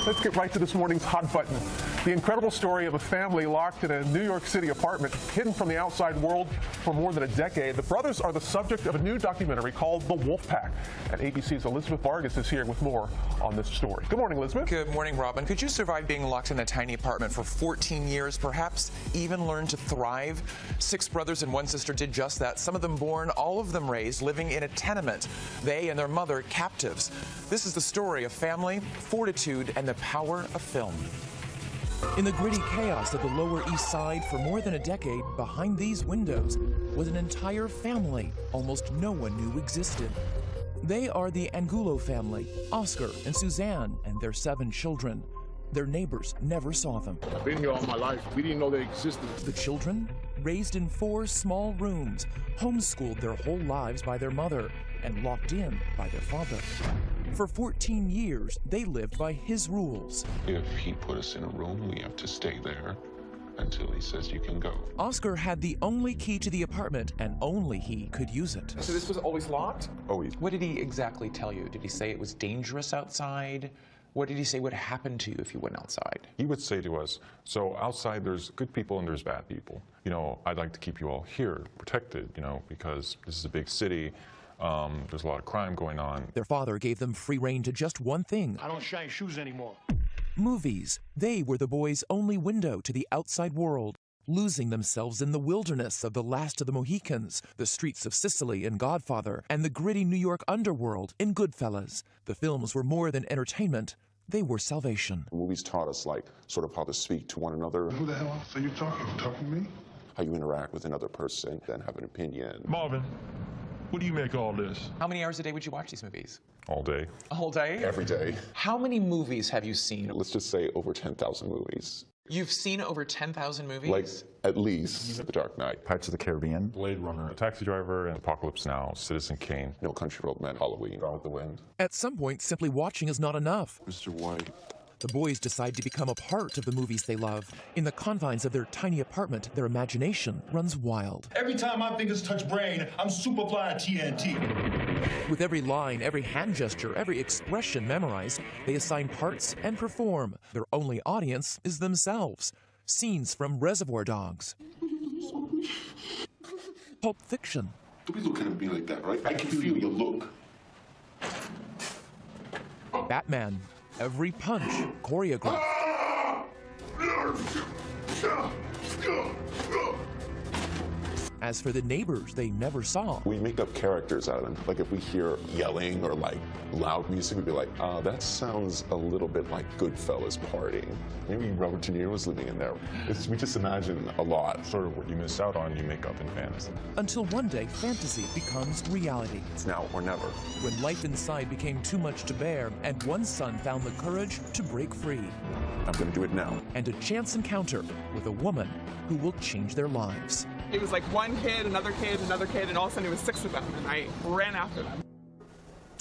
Let's get right to this morning's hot button. The incredible story of a family locked in a New York City apartment, hidden from the outside world for more than a decade. The brothers are the subject of a new documentary called The Wolfpack. And ABC's Elizabeth Vargas is here with more on this story. Good morning, Elizabeth. Good morning, Robin. Could you survive being locked in a tiny apartment for 14 years, perhaps even learn to thrive? 6 brothers and 1 sister did just that, some of them born, all of them raised, living in a tenement. They and their mother captives. This is the story of family, fortitude, and the power of film. In the gritty chaos of the Lower East Side for more than a decade, behind these windows was an entire family almost no one knew existed. They are the Angulo family, Oscar and Suzanne and their 7 children. Their neighbors never saw them. I've been here all my life. We didn't know they existed. The children, raised in 4 small rooms, homeschooled their whole lives by their mother and locked in by their father. For 14 years, they lived by his rules. If he put us in a room, we have to stay there until he says you can go. Oscar had the only key to the apartment, and only he could use it. So this was always locked? Always. What did he exactly tell you? Did he say it was dangerous outside? What did he say would happen to you if you went outside? He would say to us, so outside there's good people and there's bad people. You know, I'd like to keep you all here, protected, you know, because this is a big city. There's a lot of crime going on. Their father gave them free rein to just one thing. I don't shine shoes anymore. Movies. They were the boys' only window to the outside world, losing themselves in the wilderness of The Last of the Mohicans, the streets of Sicily in Godfather, and the gritty New York underworld in Goodfellas. The films were more than entertainment. They were salvation. The movies taught us, like, sort of how to speak to one another. Who the hell else are you talking? Talking to me? How you interact with another person, then have an opinion. Marvin, what do you make of all this? How many hours a day would you watch these movies? All day. All day? Every day. How many movies have you seen? Let's just say over 10,000 movies. You've seen over 10,000 movies? Like, at least The Dark Knight, Pirates of the Caribbean, Blade Runner, Taxi Driver, and Apocalypse Now, Citizen Kane. No Country for Old Men, Halloween, Gone with the Wind. At some point, simply watching is not enough. Mr. White. The boys decide to become a part of the movies they love. In the confines of their tiny apartment, their imagination runs wild. Every time my fingers touch brain, I'm super fly TNT. With every line, every hand gesture, every expression memorized, they assign parts and perform. Their only audience is themselves. Scenes from Reservoir Dogs, Pulp Fiction. Don't be looking at me like that, right? I can feel your look. Batman. Every punch choreographed. As for the neighbors they never saw, We make up characters out of them. Like, if we hear yelling or, like, loud music, we'd be like, that sounds a little bit like Goodfellas partying. Maybe Robert De Niro was living in there. We just imagine a lot. Sort of what you miss out on, you make up in fantasy. until one day fantasy becomes reality. It's now or never. When life inside became too much to bear, and one son found the courage to break free. I'm gonna do it now. And a chance encounter with a woman who will change their lives. It was like one kid, another kid, another kid, and all of a sudden it was 6 of them, and I ran after them.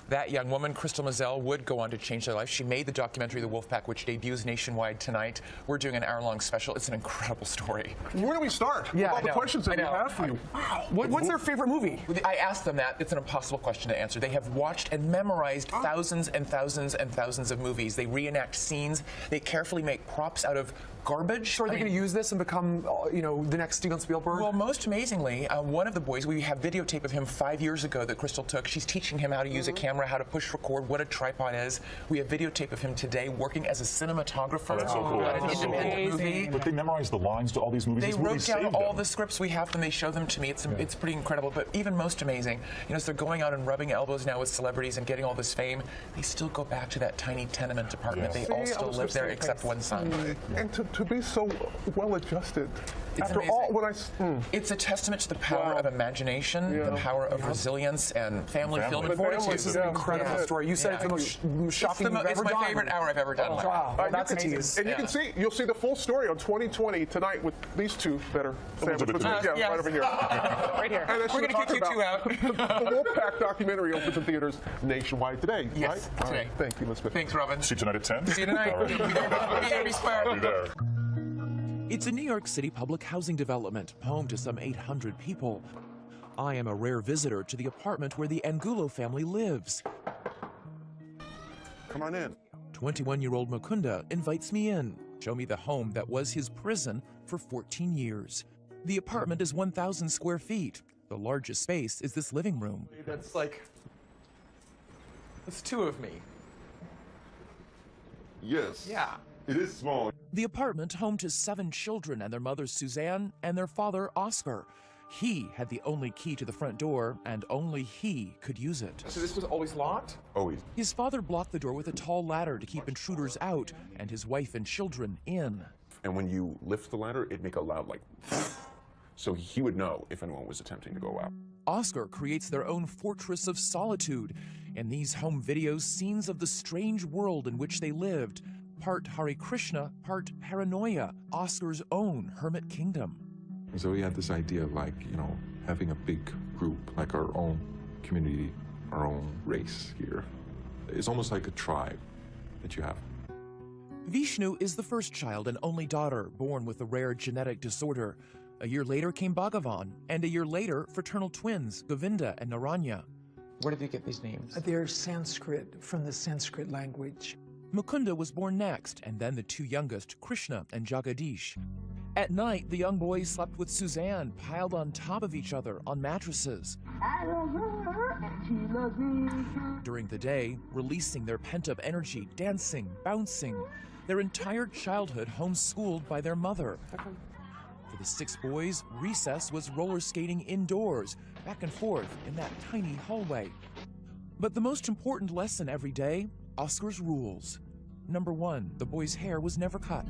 That young woman, Crystal Mazel, would go on to change their life. She made the documentary The Wolfpack, which debuts nationwide tonight. We're doing an hour-long special. It's an incredible story. Where do we start? Yeah, With all the questions that we have for you. Wow. What's their favorite movie? I asked them that. It's an impossible question to answer. They have watched and memorized thousands and thousands and thousands of movies. They reenact scenes. They carefully make props out of garbage. So are they going to use this and become, you know, the next Steven Spielberg? Well, most amazingly, one of the boys, we have videotape of him 5 years ago that Crystal took. She's teaching him how to use a camera, how to push record, what a tripod is. We have videotape of him today working as a cinematographer. Oh, that's so cool. On an That's so independent cool. movie. But they memorized the lines to all these movies. They These wrote movies down saved all them. the scripts. We have them. They show them to me. It's pretty incredible. But even most amazing, you know, as they're going out and rubbing elbows now with celebrities and getting all this fame, they still go back to that tiny tenement apartment. Yes. They all still live there except one son. And to be so well adjusted. It's After amazing. all, It's a testament to the power of imagination, the power of resilience, and family film and fortitude. This is an incredible story. You said it's the most shocking you've ever It's my done. favorite hour I've ever done. Wow, well, that's a tease. And you can see, you'll see the full story on 2020 tonight with these two that are sandwiched between, yes. right over here. Right here. And We're going to kick you two out. The Wolfpack documentary opens in theaters nationwide today, Yes, right? today. Right. Thank you, Elizabeth. Thanks, Robin. See you tonight at 10? See you tonight. All right. Be there, be square. Be there. It's a New York City public housing development, home to some 800 people. I am a rare visitor to the apartment where the Angulo family lives. Come on in. 21-year-old Mukunda invites me in, show me the home that was his prison for 14 years. The apartment is 1,000 square feet. The largest space is this living room. That's two of me. Yes. Yeah. It is small. The apartment home to 7 children and their mother Suzanne and their father Oscar. He had the only key to the front door, and only he could use it. So this was always locked? Always. His father blocked the door with a tall ladder to keep intruders out and his wife and children in. And when you lift the ladder, it'd make a loud like, so he would know if anyone was attempting to go out. Oscar creates their own fortress of solitude. In these home videos, scenes of the strange world in which they lived. Part Hare Krishna, part paranoia, Oscar's own hermit kingdom. So we had this idea of having a big group, like our own community, our own race here. It's almost like a tribe that you have. Vishnu is the first child and only daughter born with a rare genetic disorder. A year later came Bhagavan, and a year later, fraternal twins, Govinda and Naranya. Where did they get these names? They're Sanskrit, from the Sanskrit language. Mukunda was born next, and then the 2 youngest, Krishna and Jagadish. At night, the young boys slept with Suzanne, piled on top of each other on mattresses. During the day, releasing their pent-up energy, dancing, bouncing. Their entire childhood homeschooled by their mother. For the 6 boys, recess was roller skating indoors, back and forth in that tiny hallway. But the most important lesson every day, Oscar's rules. Number 1, the boy's hair was never cut.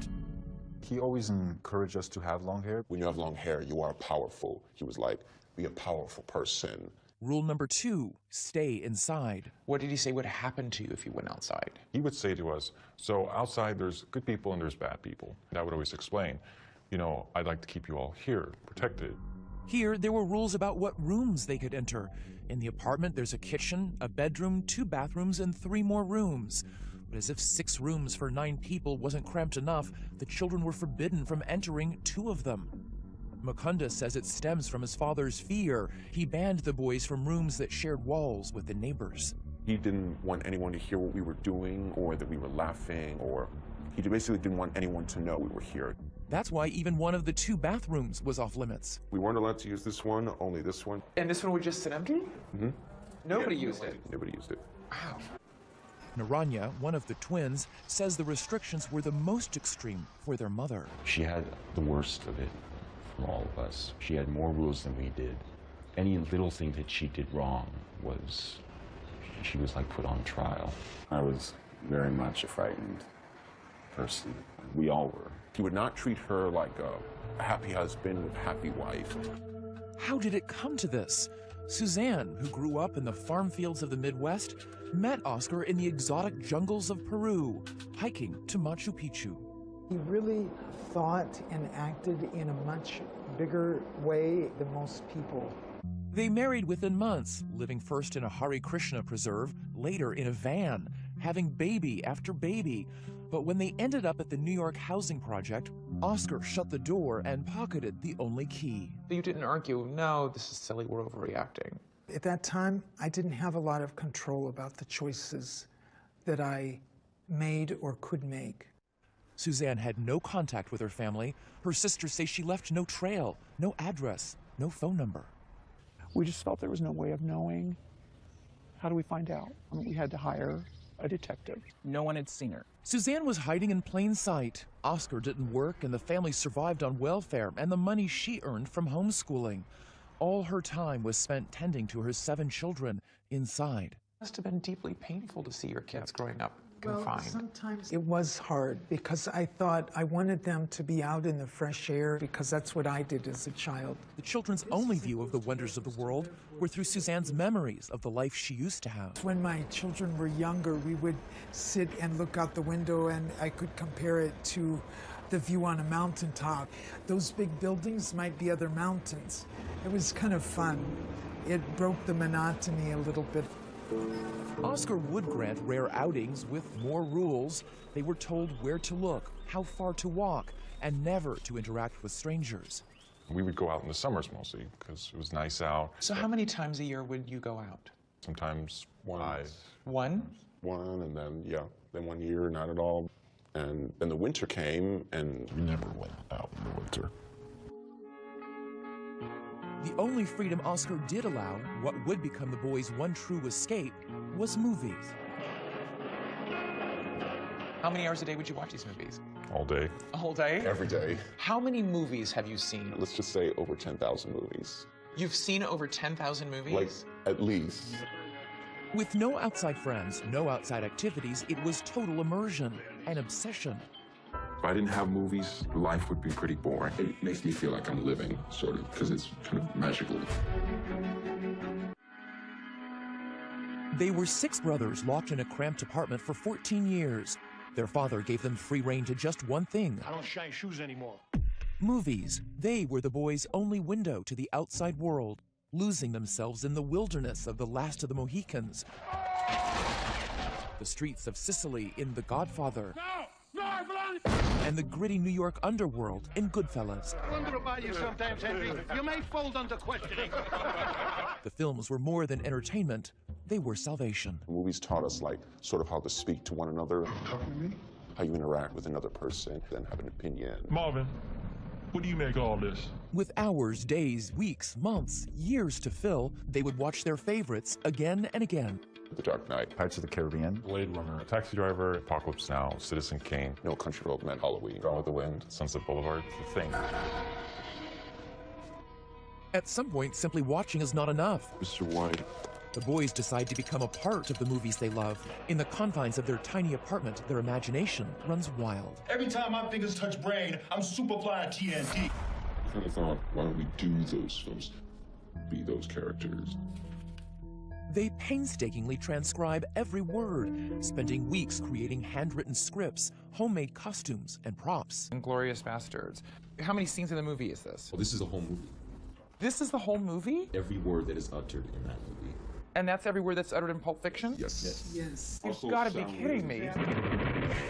He always encouraged us to have long hair. When you have long hair, you are powerful. He was like, be a powerful person. Rule number 2, stay inside. What did he say would happen to you if you went outside? He would say to us, so outside there's good people and there's bad people. And I would always explain, I'd like to keep you all here, protected. Here, there were rules about what rooms they could enter. In the apartment, there's a kitchen, a bedroom, 2 bathrooms, and 3 more rooms. But as if 6 rooms for 9 people wasn't cramped enough, the children were forbidden from entering 2 of them. Mukunda says it stems from his father's fear. He banned the boys from rooms that shared walls with the neighbors. He didn't want anyone to hear what we were doing or that we were laughing, or he basically didn't want anyone to know we were here. That's why even one of the 2 bathrooms was off limits. We weren't allowed to use this one, only this one. And this one would just sit empty? Mm-hmm. Nobody used it? Nobody used it. Wow. Naranya, one of the twins, says the restrictions were the most extreme for their mother. She had the worst of it from all of us. She had more rules than we did. Any little thing that she did wrong she was like put on trial. I was very much a frightened person. We all were. He would not treat her like a happy husband with a happy wife. How did it come to this? Suzanne, who grew up in the farm fields of the Midwest, met Oscar in the exotic jungles of Peru, hiking to Machu Picchu. He really thought and acted in a much bigger way than most people. They married within months, living first in a Hare Krishna preserve, later in a van, having baby after baby. But when they ended up at the New York housing project, Oscar shut the door and pocketed the only key. You didn't argue, no, this is silly, we're overreacting. At that time, I didn't have a lot of control about the choices that I made or could make. Suzanne had no contact with her family. Her sisters say she left no trail, no address, no phone number. We just felt there was no way of knowing. How do we find out? I mean, we had to hire a detective. No one had seen her. Suzanne was hiding in plain sight. Oscar didn't work, and the family survived on welfare and the money she earned from homeschooling. All her time was spent tending to her 7 children inside. It must have been deeply painful to see your kids growing up confined. Well, sometimes it was hard because I thought I wanted them to be out in the fresh air because that's what I did as a child. The children's only view of the wonders of the world were through Suzanne's memories of the life she used to have. When my children were younger, we would sit and look out the window and I could compare it to the view on a mountaintop. Those big buildings might be other mountains. It was kind of fun. It broke the monotony a little bit. Oscar would grant rare outings with more rules. They were told where to look, how far to walk, and never to interact with strangers. We would go out in the summers mostly because it was nice out. So how many times a year would you go out? Sometimes Once. 1? One, and then, yeah, then 1 year, not at all. And then the winter came, and We never went out in the winter. The only freedom Oscar did allow, what would become the boys' one true escape, was movies. How many hours a day would you watch these movies? all day. A whole day? every day. How many movies have you seen? Let's just say over 10,000 movies. You've seen over 10,000 movies? Like, at least. With no outside friends, no outside activities, it was total immersion, an obsession. If I didn't have movies, life would be pretty boring. It makes me feel like I'm living, sort of, because it's kind of magical. They were 6 brothers locked in a cramped apartment for 14 years. Their father gave them free rein to just one thing: I don't shine shoes anymore. movies. They were the boys' only window to the outside world, losing themselves in the wilderness of The Last of the Mohicans, the streets of Sicily in The Godfather, and the gritty New York underworld in Goodfellas. I wonder about you sometimes, Henry. You may fold under questioning. The films were more than entertainment. They were salvation. Movies taught us, like, sort of how to speak to one another, Talking to me? how you interact with another person, then have an opinion. Marvin, what do you make of all this? With hours, days, weeks, months, years to fill, they would watch their favorites again and again. The Dark Knight, Pirates of the Caribbean, Blade Runner, Taxi Driver, Apocalypse Now, Citizen Kane, No Country for Old Men, Halloween. Gone with the Wind, Sunset Boulevard, The Thing. At some point, simply watching is not enough. Mr. White. The boys decide to become a part of the movies they love. In the confines of their tiny apartment, their imagination runs wild. Every time my fingers touch brain, I'm Superfly TNT. I kind of thought, why don't we do those films? Be those characters. They painstakingly transcribe every word, spending weeks creating handwritten scripts, homemade costumes, and props. Inglorious Bastards. How many scenes in the movie is this? Well, this is a whole movie. This is the whole movie? Every word that is uttered in that movie. And that's every word that's uttered in Pulp Fiction? Yes. Yes. You've got to be kidding me.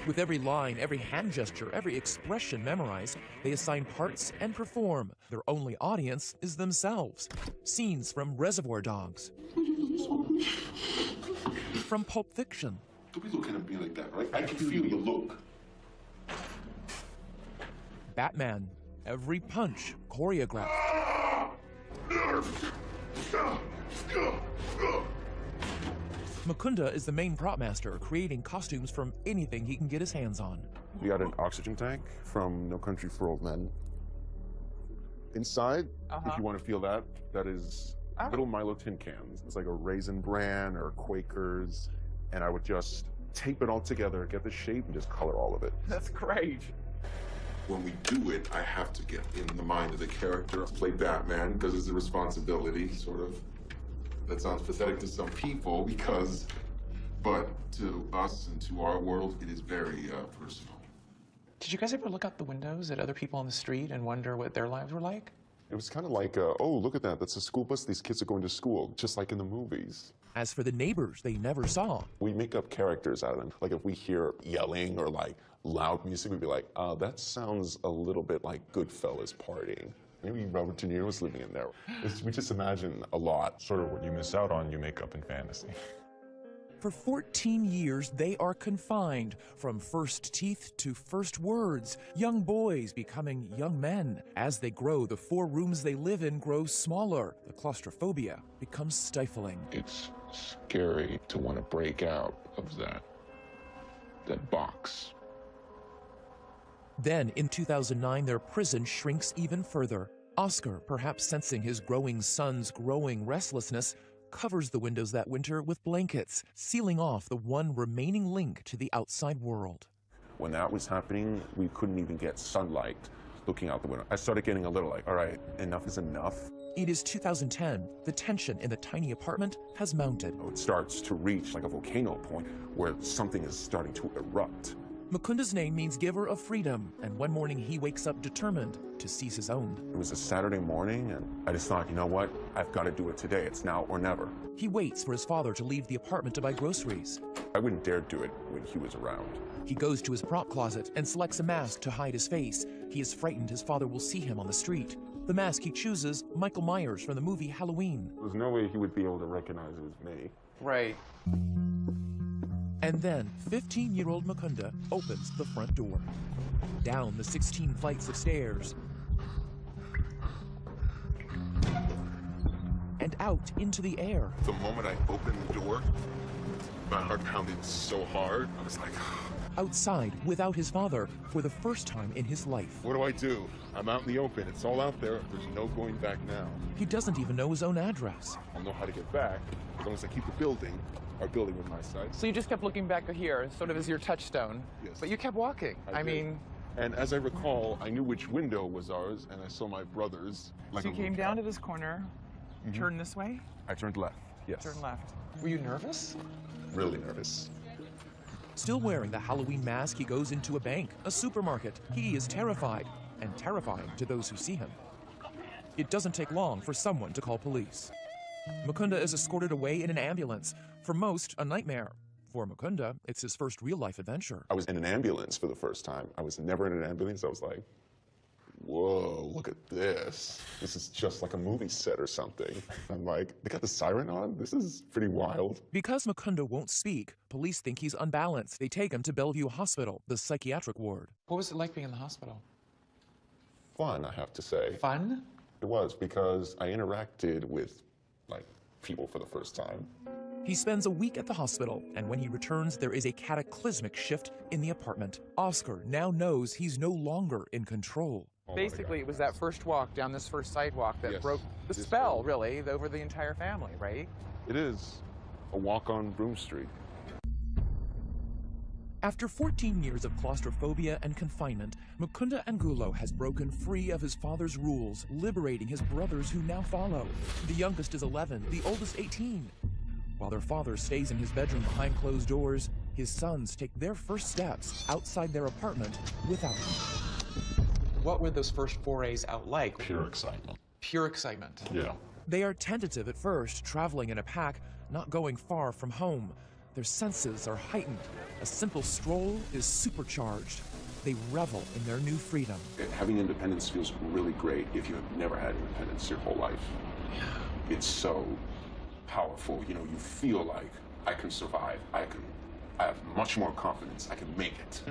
With every line, every hand gesture, every expression memorized, they assign parts and perform. Their only audience is themselves. Scenes from Reservoir Dogs, from Pulp Fiction. Don't be looking at me like that, right? I can feel your look. Batman, every punch choreographed. Mukunda is the main prop master, creating costumes from anything he can get his hands on. We got an oxygen tank from No Country for Old Men. Inside, if you want to feel that, that is little Milo tin cans. It's like a Raisin Bran or Quakers, and I would just tape it all together, get the shape, and just color all of it. That's great. When we do it, I have to get in the mind of the character, play Batman, because it's a responsibility, sort of. That sounds pathetic to some people, but to us and to our world, it is very personal. Did you guys ever look out the windows at other people on the street and wonder what their lives were like? It was kind of like, oh, look at that, that's a school bus, these kids are going to school, just like in the movies. As for the neighbors they never saw, We make up characters out of them. Like if we hear yelling or like loud music, we'd be like, that sounds a little bit like Goodfellas partying. Maybe Robert De Niro was living in there. We just imagine a lot. Sort of what you miss out on, you make up in fantasy. for 14 years they are confined, from first teeth to first words, young boys becoming young men. As they grow, the 4 rooms they live in grow smaller. The claustrophobia becomes stifling. It's scary to want to break out of that box. Then, in 2009, their prison shrinks even further. Oscar, perhaps sensing his growing son's growing restlessness, covers the windows that winter with blankets, sealing off the one remaining link to the outside world. When that was happening, we couldn't even get sunlight looking out the window. I started getting a little like, all right, enough is enough. It is 2010. The tension in the tiny apartment has mounted. It starts to reach like a volcano point where something is starting to erupt. Mukunda's name means giver of freedom, and one morning he wakes up determined to seize his own. It was a Saturday morning, and I just thought, you know what? I've got to do it today. It's now or never. He waits for his father to leave the apartment to buy groceries. I wouldn't dare do it when he was around. He goes to his prop closet and selects a mask to hide his face. He is frightened his father will see him on the street. The mask he chooses, Michael Myers from the movie Halloween. There's no way he would be able to recognize it was me. Right. And then 15-year-old Mukunda opens the front door. Down the 16 flights of stairs. And out into the air. The moment I opened the door, my heart pounded so hard. I was like, Outside without his father for the first time in his life. what do I do? I'm out in the open. It's all out there. There's no going back now. He doesn't even know his own address. I'll know how to get back as long as I keep the building, our building with my side. So you just kept looking back here, sort of as your touchstone. Yes. But you kept walking. I did. mean... And as I recall, I knew which window was ours, and I saw my brothers. Like So you came down to this corner, turn this way, I turned left, yes. turn left. Were you nervous? Really nervous. Still wearing the Halloween mask, he goes into a bank, a supermarket. He is terrified, and terrifying to those who see him. It doesn't take long for someone to call police. Mukunda is escorted away in an ambulance. For most, a nightmare. For Mukunda, it's his first real-life adventure. I was in an ambulance for the first time. I was never in an ambulance. I was like, whoa, look at this. This is just like a movie set or something. I'm like, they got the siren on? This is pretty wild. Because Mukunda won't speak, police think he's unbalanced. They take him to Bellevue Hospital, the psychiatric ward. What was it like being in the hospital? Fun, I have to say. Fun? It was, because I interacted with, like, people for the first time. He spends a week at the hospital, and when he returns, there is a cataclysmic shift in the apartment. Oscar now knows he's no longer in control. Basically, it was that first walk down this first sidewalk that Yes. broke the spell, really, over the entire family, right? It is a walk on Broom Street. After 14 years of claustrophobia and confinement, Mukunda Angulo has broken free of his father's rules, liberating his brothers who now follow. The youngest is 11, the oldest 18. While their father stays in his bedroom behind closed doors, his sons take their first steps outside their apartment without him. What were those first forays out like? Pure excitement. Pure excitement. Yeah. They are tentative at first, traveling in a pack, not going far from home. Their senses are heightened. A simple stroll is supercharged. They revel in their new freedom. Having independence feels really great if you have never had independence your whole life. It's so powerful. You know, you feel like I can survive. I have much more confidence. I can make it.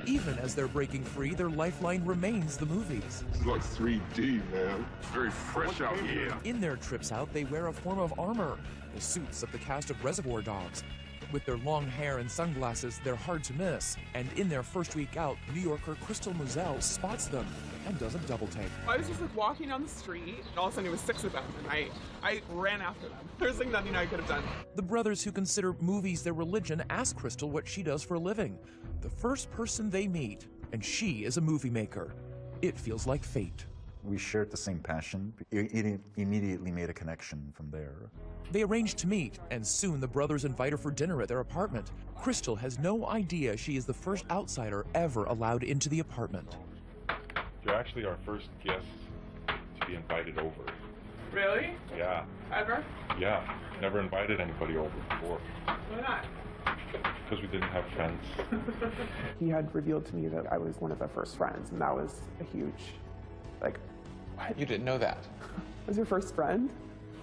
Even as they're breaking free, their lifeline remains the movies. It's like 3D, man. It's very fresh out here. In their trips out, they wear a form of armor, the suits of the cast of Reservoir Dogs. With their long hair and sunglasses, they're hard to miss. And in their first week out, New Yorker Crystal Moselle spots them and does a double take. I was just like walking down the street, and all of a sudden it was 6 of them, and I ran after them. There's like nothing I could have done. The brothers who consider movies their religion ask Crystal what she does for a living. The first person they meet, and she is a movie maker. It feels like fate. We shared the same passion. It immediately made a connection from there. They arrange to meet, and soon the brothers invite her for dinner at their apartment. Crystal has no idea she is the first outsider ever allowed into the apartment. You're actually our first guest to be invited over. Really? Yeah. Ever? Yeah. Never invited anybody over before. Why not? Because we didn't have friends. He had revealed to me that I was one of the first friends, and that was a huge, like, what? You didn't know that? I was your first friend?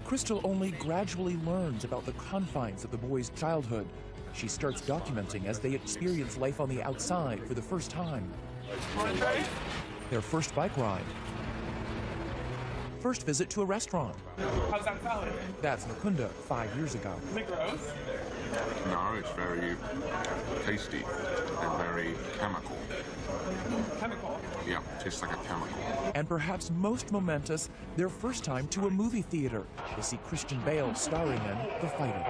Crystal only gradually learns about the confines of the boys' childhood. She starts documenting as they experience life on the outside for the first time. Their first bike ride. First visit to a restaurant. How's that salad? That's Mukunda 5 years ago. Is it gross? No, it's very tasty and very chemical. Chemical? Yeah, tastes like a chemical. And perhaps most momentous, their first time to a movie theater to see Christian Bale starring in The Fighter.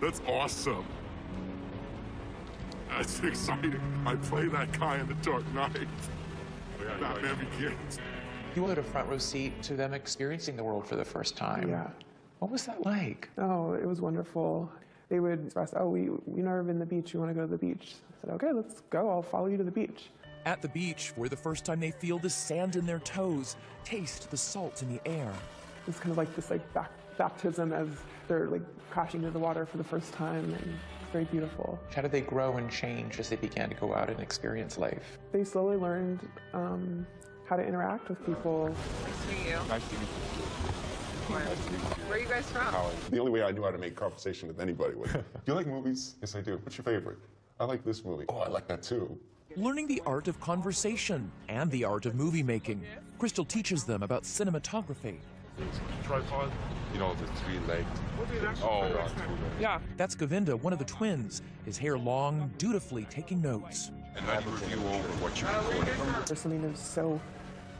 That's awesome. That's exciting. I play that guy in The Dark Knight. Batman Begins. You had a front row seat to them experiencing the world for the first time. Yeah. What was that like? Oh, it was wonderful. They would express, oh, we've never been to the beach. We want to go to the beach. I said, okay, let's go. I'll follow you to the beach. At the beach, for the first time they feel the sand in their toes, taste the salt in the air. It's kind of like this baptism as they're like crashing into the water for the first time, and it's very beautiful. How did they grow and change as they began to go out and experience life? They slowly learned how to interact with people. Nice to meet you. Nice to meet you. Where are you guys from? The only way I knew how to make conversation with anybody was, do you like movies? Yes, I do. What's your favorite? I like this movie. Oh, I like that too. Learning the art of conversation and the art of movie making, Crystal teaches them about cinematography. Tripod? You know, the three-legged. Oh, Yeah, that's Govinda, one of the twins, his hair long, dutifully taking notes. And how do you review over what you're recording? There's something that's so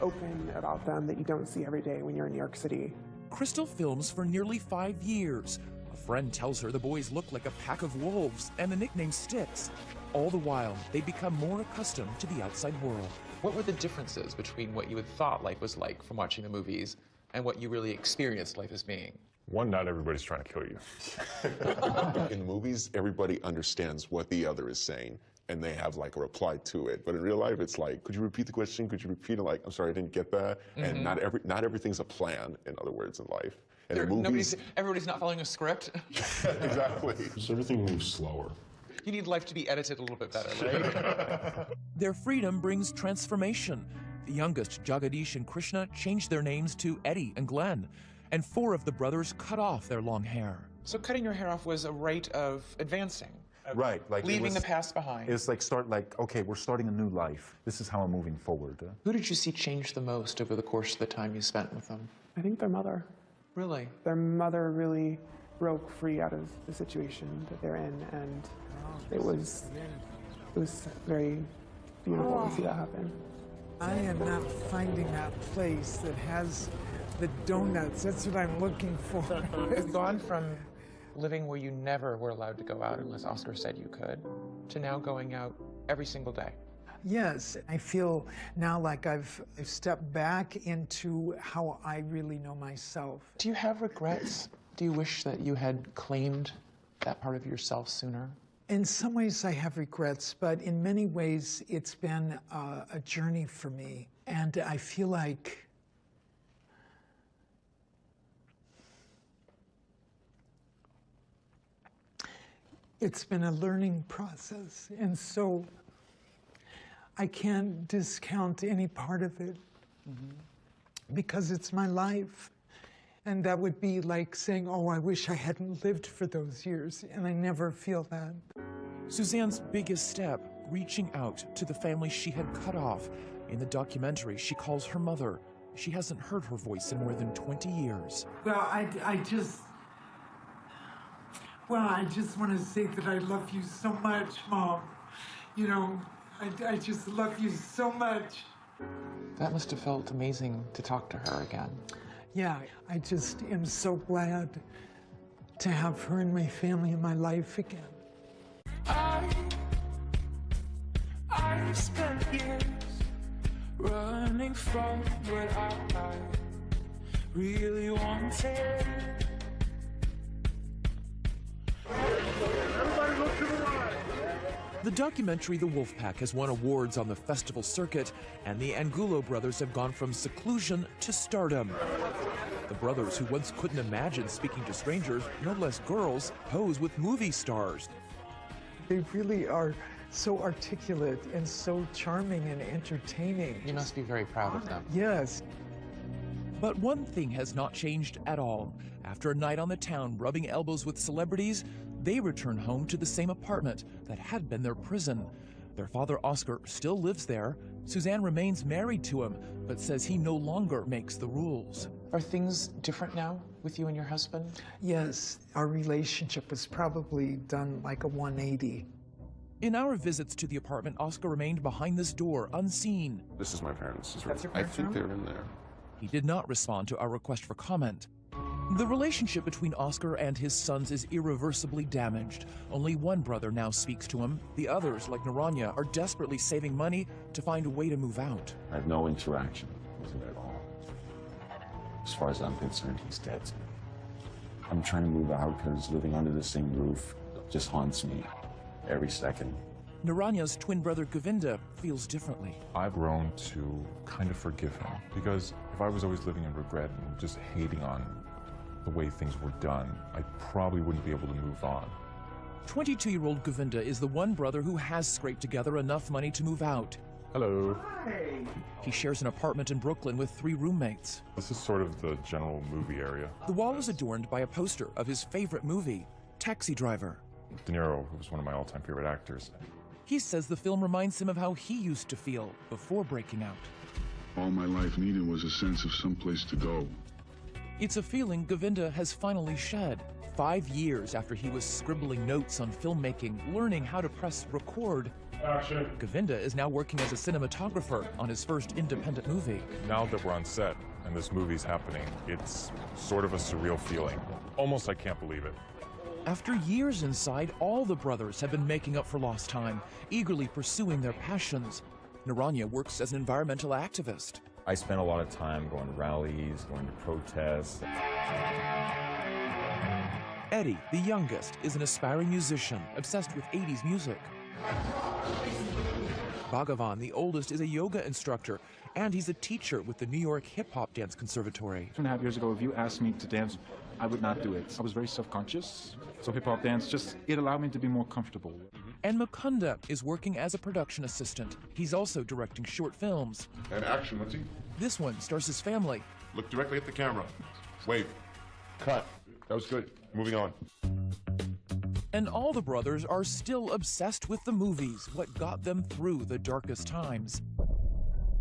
open about them that you don't see every day when you're in New York City. Crystal films for nearly 5 years. A friend tells her the boys look like a pack of wolves, and the nickname sticks. All the while, they become more accustomed to the outside world. What were the differences between what you had thought life was like from watching the movies and what you really experienced life as being? One, not everybody's trying to kill you. In movies, everybody understands what the other is saying, and they have like a reply to it. But in real life, it's like, could you repeat the question? Could you repeat it? Like, I'm sorry, I didn't get that. And not everything's a plan, in other words, in life. And in movies, Everybody's not following a script. exactly. So everything moves slower. You need life to be edited a little bit better, right? Their freedom brings transformation. The youngest, Jagadish and Krishna, changed their names to Eddie and Glenn, and 4 of the brothers cut off their long hair. So cutting your hair off was a rite of advancing. Right, like leaving the past behind. It's like okay, we're starting a new life. This is how I'm moving forward. Who did you see change the most over the course of the time you spent with them? I think their mother. Really? Their mother really broke free out of the situation that they're in, and it was very beautiful to see that happen. I am not finding that place that has the donuts. That's what I'm looking for. You've gone from living where you never were allowed to go out unless Oscar said you could, to now going out every single day. Yes, I feel now like I've stepped back into how I really know myself. Do you have regrets? Do you wish that you had claimed that part of yourself sooner? In some ways I have regrets, but in many ways it's been a journey for me. And I feel like it's been a learning process. And so I can't discount any part of it because it's my life. And that would be like saying, oh, I wish I hadn't lived for those years. And I never feel that. Suzanne's biggest step, reaching out to the family she had cut off. In the documentary, she calls her mother. She hasn't heard her voice in more than 20 years. Well, I just want to say that I love you so much, Mom. You know, I just love you so much. That must have felt amazing to talk to her again. Yeah, I just am so glad to have her in my family in my life again. I've spent years running from what I really wanted. Everybody look to the right. The documentary The Wolfpack has won awards on the festival circuit, and the Angulo brothers have gone from seclusion to stardom. The brothers, who once couldn't imagine speaking to strangers, no less girls, pose with movie stars. They really are so articulate and so charming and entertaining. You must be very proud of them. Yes. But one thing has not changed at all. After a night on the town rubbing elbows with celebrities, they return home to the same apartment that had been their prison. Their father, Oscar, still lives there. Suzanne remains married to him, but says he no longer makes the rules. Are things different now with you and your husband? Yes, our relationship was probably done like a 180. In our visits to the apartment, Oscar remained behind this door, unseen. This is my parents' room. That's your I parents' think room? they're in there. He did not respond to our request for comment. The relationship between Oscar and his sons is irreversibly damaged. Only one brother now speaks to him. The others, like Naranya, are desperately saving money to find a way to move out. I have no interaction with him at all. As far as I'm concerned, he's dead. I'm trying to move out because living under the same roof just haunts me every second. Naranya's twin brother Govinda feels differently. I've grown to kind of forgive him because if I was always living in regret and just hating on the way things were done, I probably wouldn't be able to move on. 22-year-old Govinda is the one brother who has scraped together enough money to move out. Hello. He shares an apartment in Brooklyn with 3 roommates. This is sort of the general movie area. The wall is adorned by a poster of his favorite movie, Taxi Driver. De Niro, who was one of my all-time favorite actors. He says the film reminds him of how he used to feel before breaking out. All my life needed was a sense of someplace to go. It's a feeling Govinda has finally shed. 5 years after he was scribbling notes on filmmaking, learning how to press record, Action. Govinda is now working as a cinematographer on his first independent movie. Now that we're on set and this movie's happening, it's sort of a surreal feeling. Almost I can't believe it. After years inside, all the brothers have been making up for lost time, eagerly pursuing their passions. Naranya works as an environmental activist. I spent a lot of time going to rallies, going to protests. Eddie, the youngest, is an aspiring musician obsessed with 80s music. Bhagavan, the oldest, is a yoga instructor, and he's a teacher with the New York Hip Hop Dance Conservatory. 2.5 years ago, if you asked me to dance, I would not do it. I was very self-conscious, so hip hop dance it allowed me to be more comfortable. And Mukunda is working as a production assistant. He's also directing short films. And action, let's see. This one stars his family. Look directly at the camera. Wave. Cut. That was good. Moving on. And all the brothers are still obsessed with the movies, what got them through the darkest times.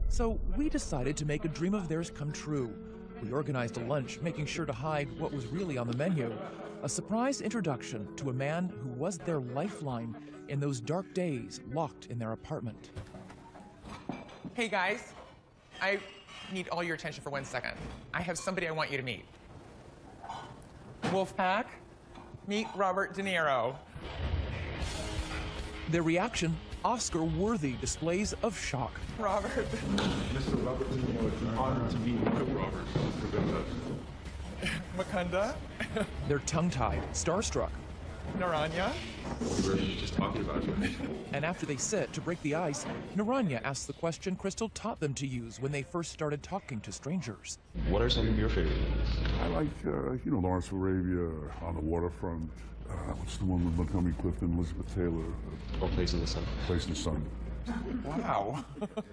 So we decided to make a dream of theirs come true. We organized a lunch, making sure to hide what was really on the menu. A surprise introduction to a man who was their lifeline in those dark days locked in their apartment. Hey guys, I need all your attention for 1 second. I have somebody I want you to meet. Wolfpack, meet Robert De Niro. Their reaction, Oscar-worthy displays of shock. Robert. Mr. Robert De Niro, it's an honor to meet you. Robert. Mukunda. They're tongue-tied, starstruck. Naranya. We were just talking about you. And after they sit to break the ice, Naranya asks the question Crystal taught them to use when they first started talking to strangers. What are some of your favorite movies? I like, Lawrence of Arabia, On the Waterfront. What's the one with Montgomery Clifton, Elizabeth Taylor? Place in the Sun. Place in the Sun. Wow.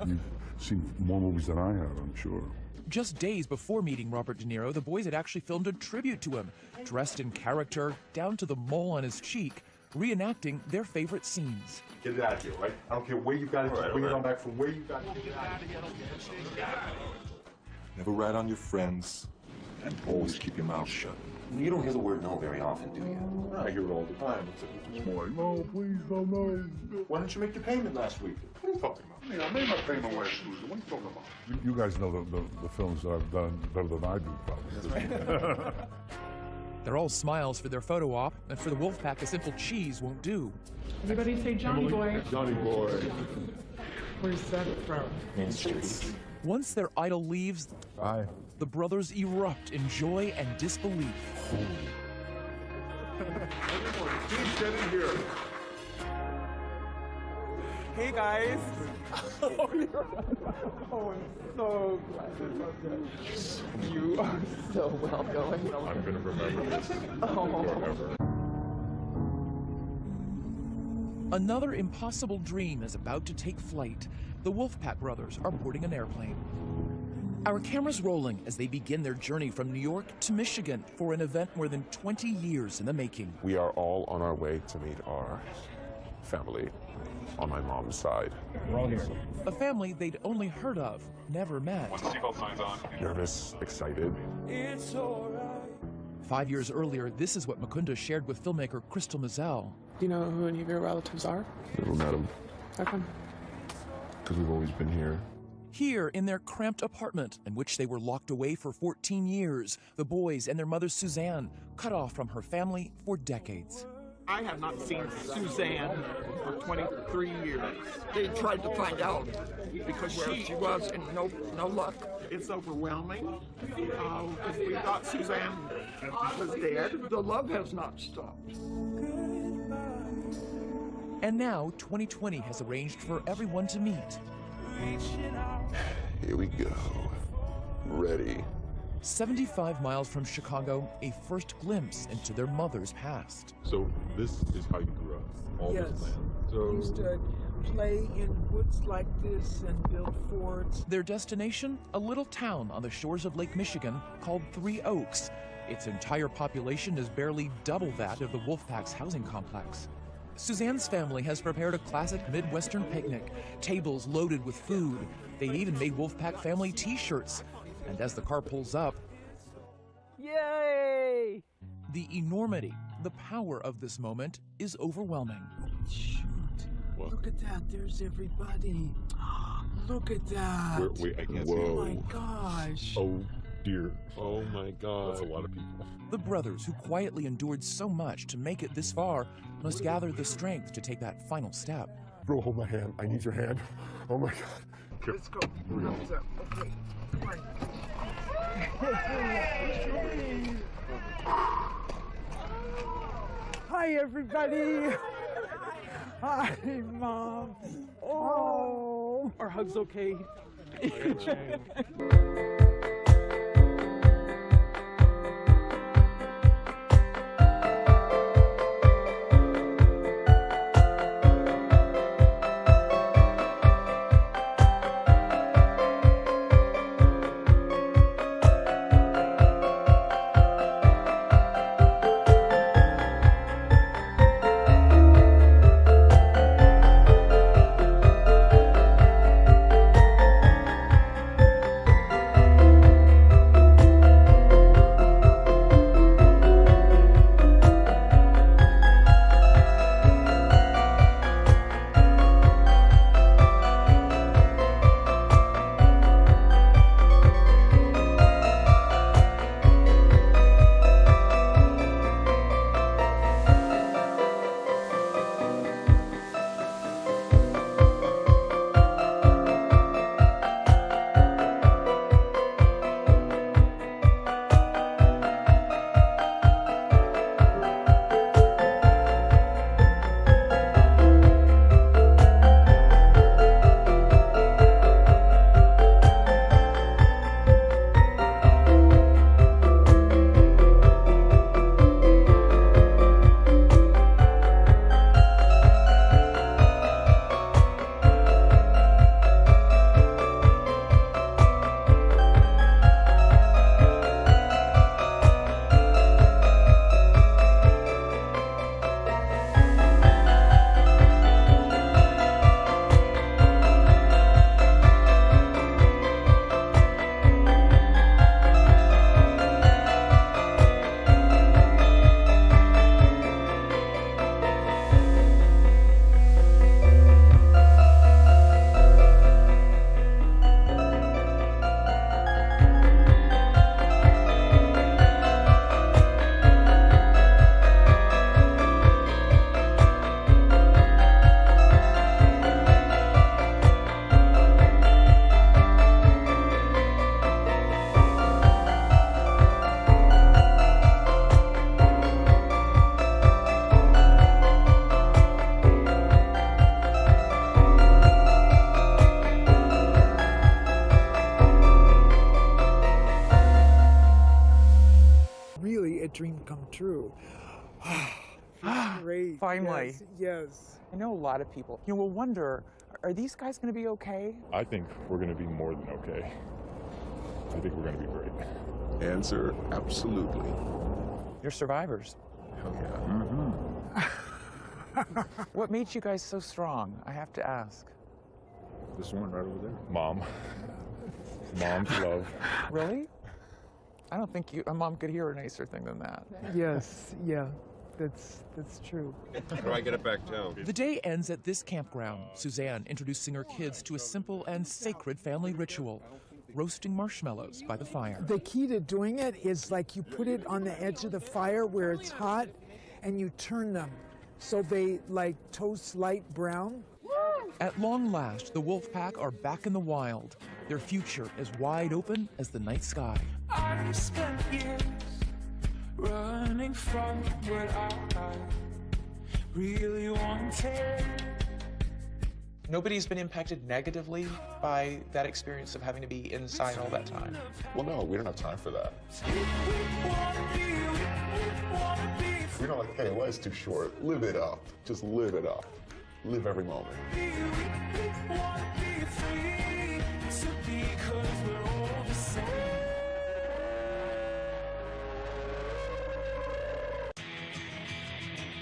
You've seen more movies than I have, I'm sure. Just days before meeting Robert De Niro, the boys had actually filmed a tribute to him, dressed in character, down to the mole on his cheek, reenacting their favorite scenes. Get it out of here, right? I don't care where you got it. Just bring it on back from where you got it. Never rat on your friends, and always keep your mouth shut. You don't hear the word no very often, do you? I hear it all the time. It's more like, no, please, no. Why didn't you make your payment last week? What are you talking about? I made my payment last Tuesday. What are you talking about? You guys know the films that I've done better than I do, probably. They're all smiles for their photo op, and for the Wolfpack, a simple cheese won't do. Everybody say Johnny Boy. Johnny Boy. Where's that from? Main Street. Once their idol leaves, the brothers erupt in joy and disbelief. Please get in here. Hey guys. Oh, I'm so glad. You are so welcome. I'm going to remember this forever. Another impossible dream is about to take flight. The Wolfpack brothers are boarding an airplane. Our cameras rolling as they begin their journey from New York to Michigan for an event more than 20 years in the making. We are all on our way to meet our family on my mom's side. We're all here. A family they'd only heard of, never met. Once the seatbelt signs on. Nervous, excited. It's alright. 5 years earlier, this is what Mukunda shared with filmmaker Crystal Mazel. Do you know who any of your relatives are? Never met him, How come? because we've always been here. Here in their cramped apartment, in which they were locked away for 14 years, the boys and their mother Suzanne, cut off from her family for decades. I have not seen Suzanne for 23 years. They tried to find out because where she was and no luck. It's overwhelming. If we thought Suzanne was dead. The love has not stopped. And now 2020 has arranged for everyone to meet. Here we go. Ready. 75 miles from Chicago, a first glimpse into their mother's past. So this is how you grew up. All Yes. this land. So Used to play in woods like this and build forts. Their destination? A little town on the shores of Lake Michigan called Three Oaks. Its entire population is barely double that of the Wolfpack's housing complex. Suzanne's family has prepared a classic Midwestern picnic, tables loaded with food. They even made Wolfpack family t-shirts. And as the car pulls up, Yay! the enormity, the power of this moment is overwhelming. Shoot. Look at that. There's everybody. Look at that. Wait, I can't see. Oh my gosh. Oh dear. Oh my God. That's a lot of people. The brothers who quietly endured so much to make it this far must gather the strength to take that final step. Bro, hold my hand. I need your hand. Oh my God. Let's go. Thumbs up. Okay. Come on. Hi, everybody. Hi, Mom. Oh. Are hugs okay? dream come true. Great. Finally. Yes. I know a lot of people, will wonder, are these guys going to be okay? I think we're going to be more than okay. I think we're going to be great. Answer, absolutely. You're survivors. Hell yeah. What made you guys so strong? I have to ask. This one right over there. Mom. Mom's love. Really? I don't think a mom could hear a nicer thing than that. Yes, yeah, that's true. How do I get it back down? The day ends at this campground, Suzanne introducing her kids to a simple and sacred family ritual, roasting marshmallows by the fire. The key to doing it is like you put it on the edge of the fire where it's hot and you turn them so they like toast light brown. At long last, the Wolfpack are back in the wild. Their future as wide open as the night sky. I've spent years running from what I really wanted. Nobody's been impacted negatively by that experience of having to be inside all that time. Well, no, we don't have time for that. We don't like, hey, life's too short. Live it up. Just live it up. live every moment.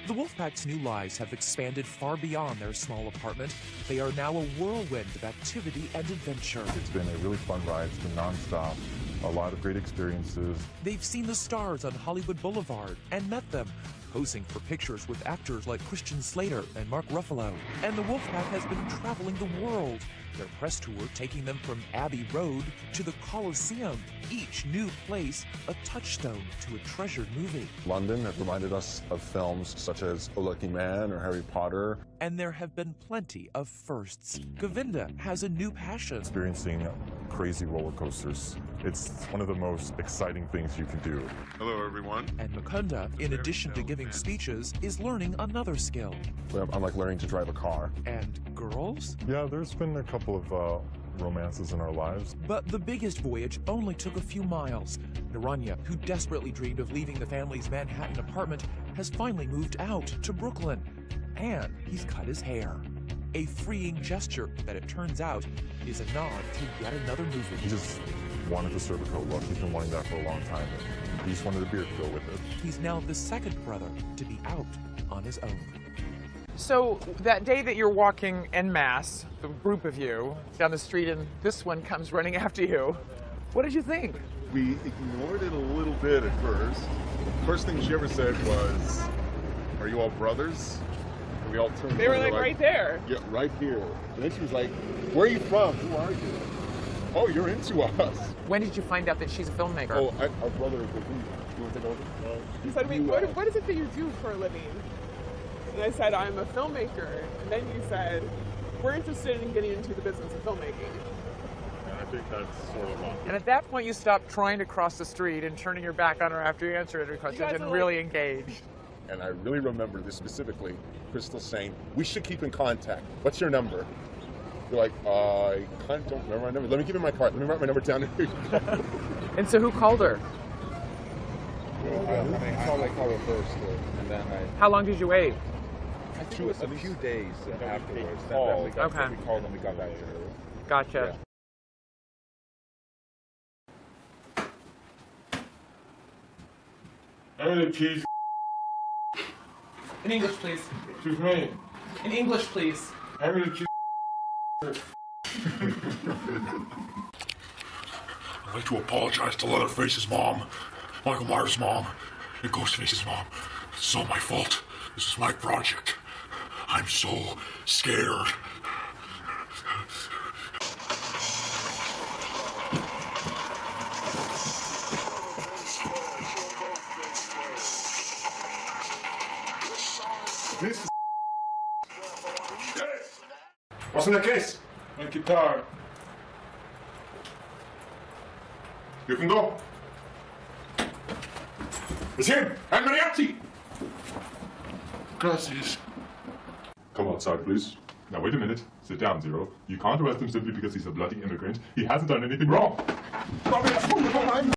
The Wolfpack's new lives have expanded far beyond their small apartment. They are now a whirlwind of activity and adventure. It's been a really fun ride. It's been nonstop. A lot of great experiences. They've seen the stars on Hollywood Boulevard and met them, posing for pictures with actors like Christian Slater and Mark Ruffalo. And the Wolfpack has been traveling the world, their press tour taking them from Abbey Road to the Coliseum, each new place a touchstone to a treasured movie. London has reminded us of films such as A Lucky Man or Harry Potter. And there have been plenty of firsts. Govinda has a new passion. Experiencing crazy roller coasters. It's one of the most exciting things you can do. Hello, everyone. And Mukunda, in addition to giving speeches, is learning another skill. I'm like learning to drive a car. And girls? Yeah, there's been a couple of romances in our lives. But the biggest voyage only took a few miles. Naranya, who desperately dreamed of leaving the family's Manhattan apartment, has finally moved out to Brooklyn. And he's cut his hair. A freeing gesture that, it turns out, is a nod to yet another movie. He just wanted the cervical look. He's been wanting that for a long time. He just wanted a beard to go with it. He's now the second brother to be out on his own. So that day that you're walking en masse, the group of you, down the street, and this one comes running after you, what did you think? We ignored it a little bit at first. First thing she ever said was, "Are you all brothers?" And we all turned. They were like right there. Yeah, right here. And then she was like, "Where are you from? Who are you?" "Oh, you're into us." When did you find out that she's a filmmaker? Oh, our brother is with me. You want to take over? He said, "Wait, what is it that you do for a living?" And I said, "I'm a filmmaker." And then you said, "We're interested in getting into the business of filmmaking." And I think that's sort of on. And at that point, you stopped trying to cross the street and turning your back on her after you answered her questions and really engaged. And I really remember this specifically, Crystal saying, "We should keep in contact. What's your number?" You're like, "I kind of don't remember my number. Let me give you my card. Let me write my number down here." And so who called her? I called her first, and then How long did you wait? I think it was a few days afterwards. We Then we called and we got back to her. Gotcha. Cheese. In English, please. Excuse me. In English, please. Hand me the cheese. I'd like to apologize to Leatherface's mom, Michael Myers' mom, and Ghostface's mom. It's all my fault. This is my project. I'm so scared. What's in the case? My guitar. You can go. It's him! And Mariachi! Gracias. Come outside, please. Now, wait a minute. Sit down, Zero. You can't arrest him simply because he's a bloody immigrant. He hasn't done anything wrong.